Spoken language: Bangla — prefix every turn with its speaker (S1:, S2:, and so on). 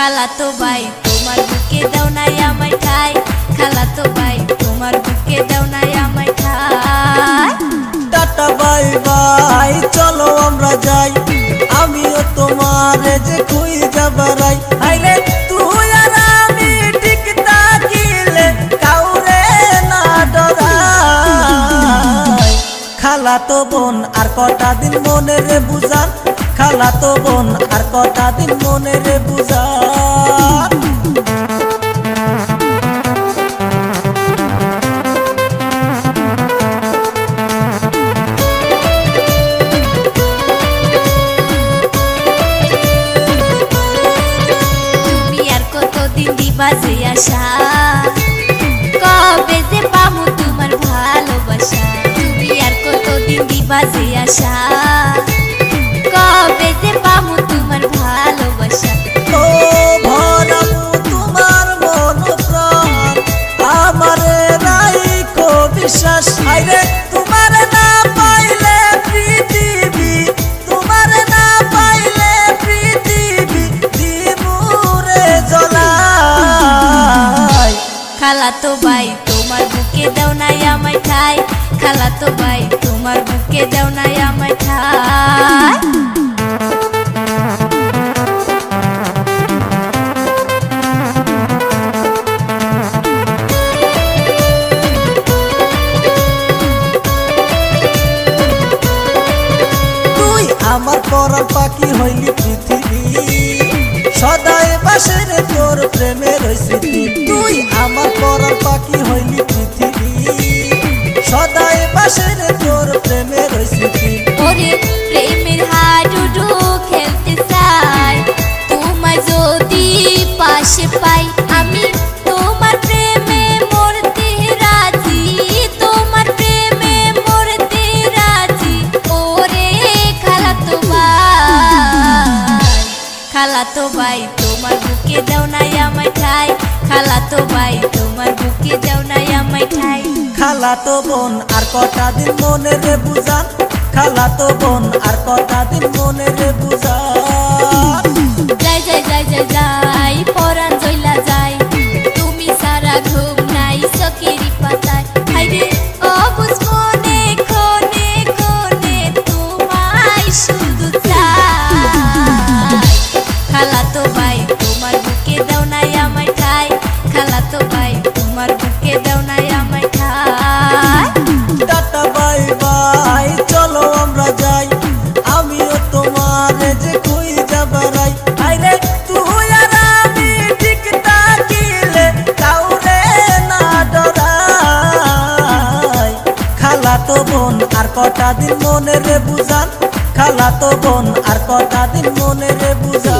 S1: খালাতো ভাই তোমার বুকে দাও নাই আমায় ঠাই, খালাতো ভাই তোমার বুকে দাও নাই আমায় ঠাই।
S2: টাটা বাই বাই চলো আমরা যাই, আমিও তোমারে যে খুঁজে বেড়াই। আইরে তুই আর আমি ঠিক থাকিলে কাউরে না ডরাই। খালাতো বোন আর কটা দিন মনে রে বুঝান, খালাতো বোন আর কটা দিন মনে রে বুঝান।
S1: বাজে আশা কবে যে পামু তোমার ভালোবাসা, তুমি আর কতদিন দিবাজে আশা কবে যে পামু তোমার ভালোবাসা।
S2: ও ভরামু তোমার মন প্রাণ, আমারে রাইখো বিশ্বাস। আইরে তোমার না পাইলে পৃথিবী, তোমার না পাইলে পৃথিবী দিমুরে জ্বলাই।
S1: খালাতো ভাই তোমার বুকে দাও নাই আমায় ঠাই, খালাতো ভাই তোমার বুকে দাও নাই আমায় ঠাই।
S2: তুই আমার পরাণ পাখি হইলি পৃথিবী, সদাই বাসে রে তোর প্রেমের স্মৃতি। তুই আমার পরাণ পাখি হইলি পৃথিবী, সদাই বাসে রে তোর প্রেমের স্মৃতি।
S1: ওরে প্রেমের হাডুডু খেলতে চাই, তোমায় যদি পাশে পাই আমি তোমার প্রেমে মরতে রাজি, তোমার প্রেমে মরতে রাজি। ওরে খালাতো ভাই, খালাতো ভাই তোমার বুকে দাও নাই আমায় ঠাই, খালাতো ভাই তোমার বুকে দাও নাই আমায় ঠাই।
S2: খালাতো বোন আর কটা দিন মনে রে বুঝান, খালাতো বোন আর কটা দিন মনে রে বুঝান।
S1: যাই যাই যাই যাই যাই পরাণ জইলা যাই, তুমি সারা ঘুম নাই চকেরি পাতায়। হাইরে অবুঝ মনে কোনে কোনে তোমায় শুধু চাই। খালাতো ভাই তোমার বুকে দাও নাই আমায় ঠাই, খালাতো ভাই তোমার বুকে দাও নাই আমায় ঠাই।
S2: টাটা বাই বাই চলো আমরা যাই, আমিও তোমারে যে খুঁজে বেড়াই। আইরে তুই আর আমি ঠিক থাকিলে কাউরে না ডরাই। খালাতো বোন আর কটা দিন মনে রে বুঝান, খালাতো বোন আর কটা দিন মনে রে বুঝান।